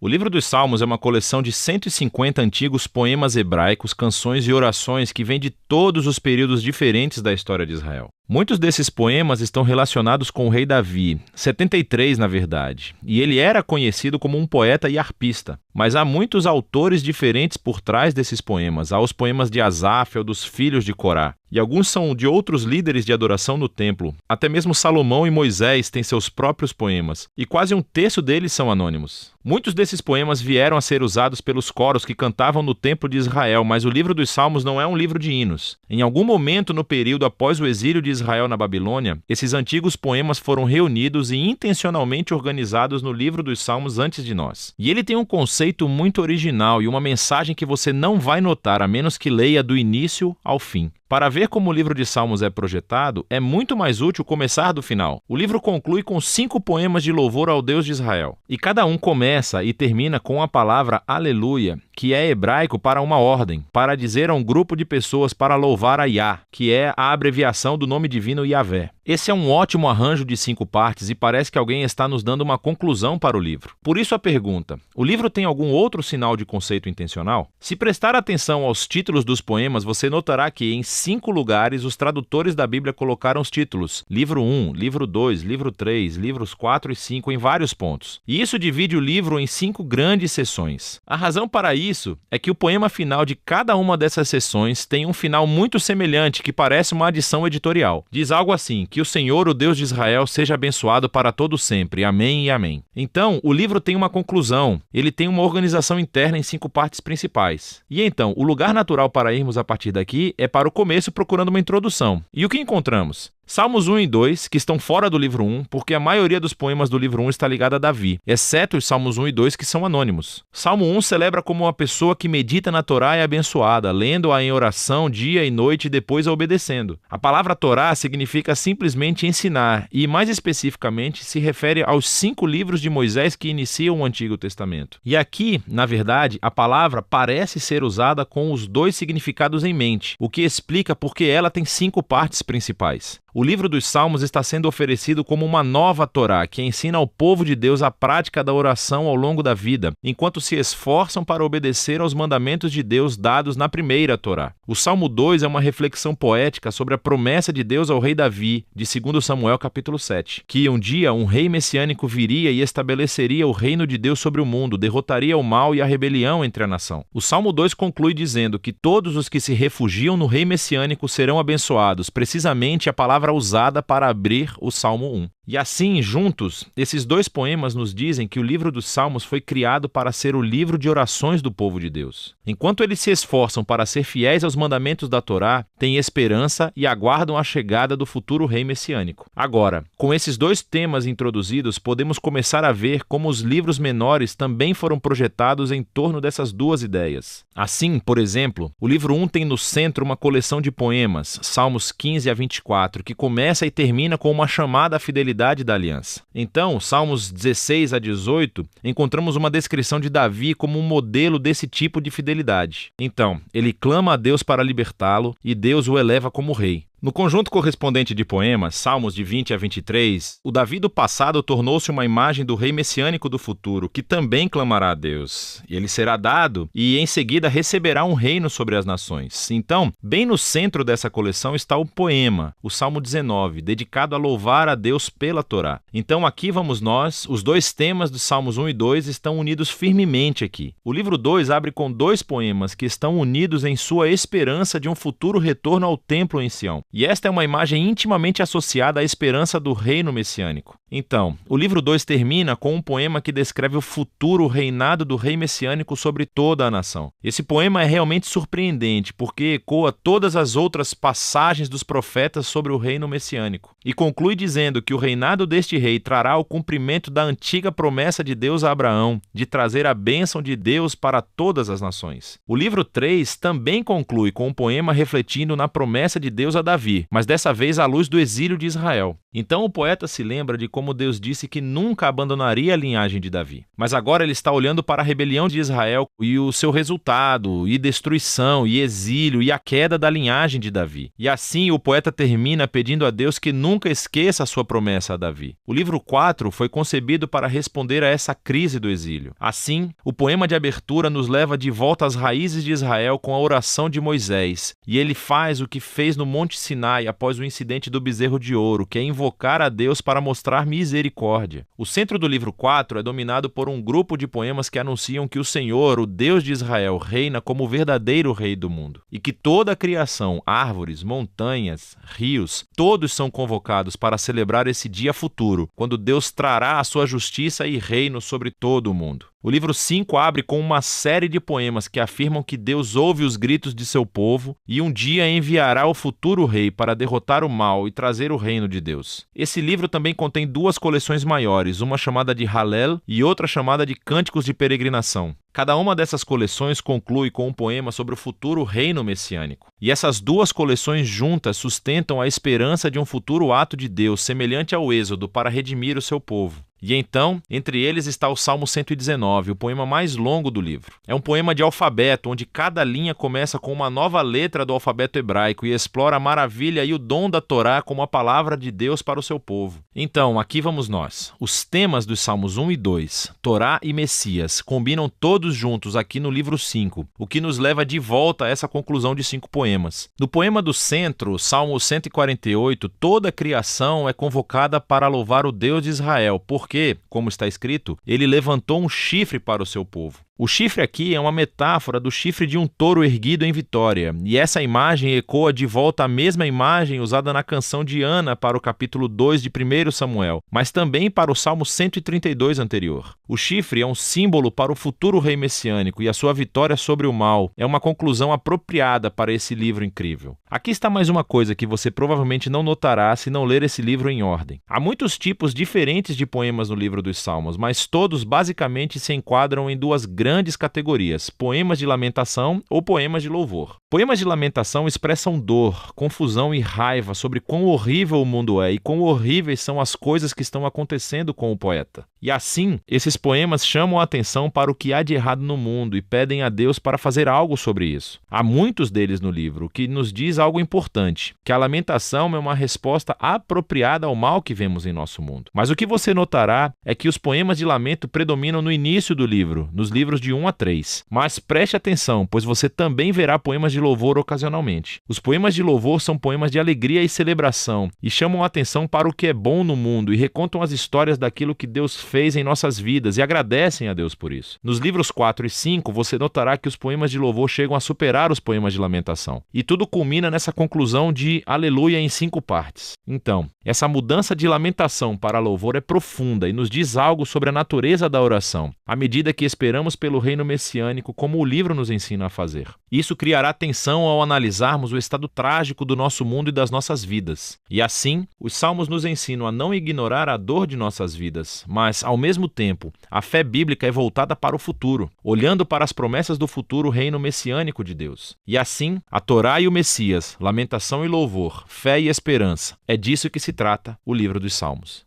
O livro dos Salmos é uma coleção de 150 antigos poemas hebraicos, canções e orações que vêm de todos os períodos diferentes da história de Israel. Muitos desses poemas estão relacionados com o rei Davi, 73 na verdade, e ele era conhecido como um poeta e arpista. Mas há muitos autores diferentes por trás desses poemas. Há os poemas de Asaf ou dos filhos de Corá, e alguns são de outros líderes de adoração no templo. Até mesmo Salomão e Moisés têm seus próprios poemas, e quase um terço deles são anônimos. Muitos desses poemas vieram a ser usados pelos coros que cantavam no templo de Israel, mas o livro dos Salmos não é um livro de hinos. Em algum momento no período após o exílio de Israel na Babilônia, esses antigos poemas foram reunidos e intencionalmente organizados no livro dos Salmos antes de nós. E ele tem um conceito muito original e uma mensagem que você não vai notar a menos que leia do início ao fim. Para ver como o livro de Salmos é projetado, é muito mais útil começar do final. O livro conclui com 5 poemas de louvor ao Deus de Israel. E cada um começa e termina com a palavra aleluia, que é hebraico para uma ordem, para dizer a um grupo de pessoas para louvar a Yah, que é a abreviação do nome divino Yahvé. Esse é um ótimo arranjo de 5 partes e parece que alguém está nos dando uma conclusão para o livro. Por isso a pergunta: o livro tem algum outro sinal de conceito intencional? Se prestar atenção aos títulos dos poemas, você notará que em 5 lugares os tradutores da Bíblia colocaram os títulos livro 1, livro 2, livro 3, livros 4 e 5 em vários pontos. E isso divide o livro em 5 grandes seções. A razão para isso é que o poema final de cada uma dessas seções tem um final muito semelhante que parece uma adição editorial. Diz algo assim: que o Senhor, o Deus de Israel, seja abençoado para todo sempre. Amém e amém. Então, o livro tem uma conclusão. Ele tem uma organização interna em 5 partes principais. E então, o lugar natural para irmos a partir daqui é para o começo procurando uma introdução. E o que encontramos? Salmos 1 e 2, que estão fora do livro 1, porque a maioria dos poemas do livro 1 está ligada a Davi, exceto os Salmos 1 e 2, que são anônimos. Salmo 1 celebra como uma pessoa que medita na Torá é abençoada, lendo-a em oração dia e noite e depois a obedecendo. A palavra Torá significa simplesmente ensinar, e mais especificamente se refere aos 5 livros de Moisés que iniciam o Antigo Testamento. E aqui, na verdade, a palavra parece ser usada com os 2 significados em mente, o que explica porque ela tem 5 partes principais. O livro dos Salmos está sendo oferecido como uma nova Torá, que ensina ao povo de Deus a prática da oração ao longo da vida, enquanto se esforçam para obedecer aos mandamentos de Deus dados na primeira Torá. O Salmo 2 é uma reflexão poética sobre a promessa de Deus ao rei Davi, de 2 Samuel capítulo 7, que um dia um rei messiânico viria e estabeleceria o reino de Deus sobre o mundo, derrotaria o mal e a rebelião entre a nação. O Salmo 2 conclui dizendo que todos os que se refugiam no rei messiânico serão abençoados, precisamente a palavra usada para abrir o Salmo 1. E assim, juntos, esses 2 poemas nos dizem que o livro dos Salmos foi criado para ser o livro de orações do povo de Deus. Enquanto eles se esforçam para ser fiéis aos mandamentos da Torá, têm esperança e aguardam a chegada do futuro rei messiânico. Agora, com esses 2 temas introduzidos, podemos começar a ver como os livros menores também foram projetados em torno dessas 2 ideias. Assim, por exemplo, o livro 1 tem no centro uma coleção de poemas, Salmos 15 a 24, que começa e termina com uma chamada à fidelidade da aliança. Então, Salmos 16 a 18, encontramos uma descrição de Davi como um modelo desse tipo de fidelidade. Então, ele clama a Deus para libertá-lo e Deus o eleva como rei. No conjunto correspondente de poemas, Salmos de 20 a 23, o Davi do passado tornou-se uma imagem do rei messiânico do futuro, que também clamará a Deus. Ele será dado e, em seguida, receberá um reino sobre as nações. Então, bem no centro dessa coleção está o poema, o Salmo 19, dedicado a louvar a Deus pela Torá. Então, aqui vamos nós, os 2 temas dos Salmos 1 e 2 estão unidos firmemente aqui. O livro 2 abre com 2 poemas que estão unidos em sua esperança de um futuro retorno ao templo em Sião. E esta é uma imagem intimamente associada à esperança do reino messiânico. Então, o livro 2 termina com um poema que descreve o futuro reinado do rei messiânico sobre toda a nação. Esse poema é realmente surpreendente, porque ecoa todas as outras passagens dos profetas sobre o reino messiânico. E conclui dizendo que o reinado deste rei trará o cumprimento da antiga promessa de Deus a Abraão, de trazer a bênção de Deus para todas as nações. O livro 3 também conclui com um poema refletindo na promessa de Deus a Davi, Davi, mas dessa vez à luz do exílio de Israel. Então o poeta se lembra de como Deus disse que nunca abandonaria a linhagem de Davi. Mas agora ele está olhando para a rebelião de Israel e o seu resultado, e destruição, e exílio, e a queda da linhagem de Davi. E assim o poeta termina pedindo a Deus que nunca esqueça a sua promessa a Davi. O livro 4 foi concebido para responder a essa crise do exílio. Assim, o poema de abertura nos leva de volta às raízes de Israel com a oração de Moisés, e ele faz o que fez no Monte Sinai após o incidente do bezerro de ouro, que é invocar a Deus para mostrar misericórdia. O centro do livro 4 é dominado por um grupo de poemas que anunciam que o Senhor, o Deus de Israel, reina como o verdadeiro rei do mundo, e que toda a criação, árvores, montanhas, rios, todos são convocados para celebrar esse dia futuro, quando Deus trará a sua justiça e reino sobre todo o mundo. O livro 5 abre com uma série de poemas que afirmam que Deus ouve os gritos de seu povo e um dia enviará o futuro rei para derrotar o mal e trazer o reino de Deus. Esse livro também contém duas coleções maiores, uma chamada de Hallel e outra chamada de Cânticos de Peregrinação. Cada uma dessas coleções conclui com um poema sobre o futuro reino messiânico. E essas duas coleções juntas sustentam a esperança de um futuro ato de Deus semelhante ao Êxodo para redimir o seu povo. E então, entre eles está o Salmo 119, o poema mais longo do livro. É um poema de alfabeto, onde cada linha começa com uma nova letra do alfabeto hebraico e explora a maravilha e o dom da Torá como a palavra de Deus para o seu povo. Então, aqui vamos nós. Os temas dos Salmos 1 e 2, Torá e Messias, combinam todos juntos aqui no livro 5, o que nos leva de volta a essa conclusão de 5 poemas. No poema do centro, Salmo 148, toda a criação é convocada para louvar o Deus de Israel, porque, como está escrito, ele levantou um chifre para o seu povo. O chifre aqui é uma metáfora do chifre de um touro erguido em vitória, e essa imagem ecoa de volta a mesma imagem usada na canção de Ana para o capítulo 2 de 1 Samuel, mas também para o Salmo 132 anterior. O chifre é um símbolo para o futuro rei messiânico e a sua vitória sobre o mal é uma conclusão apropriada para esse livro incrível. Aqui está mais uma coisa que você provavelmente não notará se não ler esse livro em ordem. Há muitos tipos diferentes de poemas no livro dos Salmos, mas todos basicamente se enquadram em duas grandes categorias: poemas de lamentação ou poemas de louvor. Poemas de lamentação expressam dor, confusão e raiva sobre quão horrível o mundo é e quão horríveis são as coisas que estão acontecendo com o poeta. E assim, esses poemas chamam a atenção para o que há de errado no mundo e pedem a Deus para fazer algo sobre isso. Há muitos deles no livro, o que nos diz algo importante, que a lamentação é uma resposta apropriada ao mal que vemos em nosso mundo. Mas o que você notará é que os poemas de lamento predominam no início do livro, nos livros de 1 a 3. Mas preste atenção, pois você também verá poemas de louvor ocasionalmente. Os poemas de louvor são poemas de alegria e celebração, e chamam a atenção para o que é bom no mundo e recontam as histórias daquilo que Deus fez em nossas vidas e agradecem a Deus por isso. Nos livros 4 e 5, você notará que os poemas de louvor chegam a superar os poemas de lamentação. E tudo culmina nessa conclusão de aleluia em 5 partes. Então, essa mudança de lamentação para louvor é profunda e nos diz algo sobre a natureza da oração, à medida que esperamos pelo reino messiânico, como o livro nos ensina a fazer. Isso criará tensão ao analisarmos o estado trágico do nosso mundo e das nossas vidas. E assim, os salmos nos ensinam a não ignorar a dor de nossas vidas, mas, ao mesmo tempo, a fé bíblica é voltada para o futuro, olhando para as promessas do futuro reino messiânico de Deus. E assim, a Torá e o Messias, lamentação e louvor, fé e esperança, é disso que se trata o livro dos Salmos.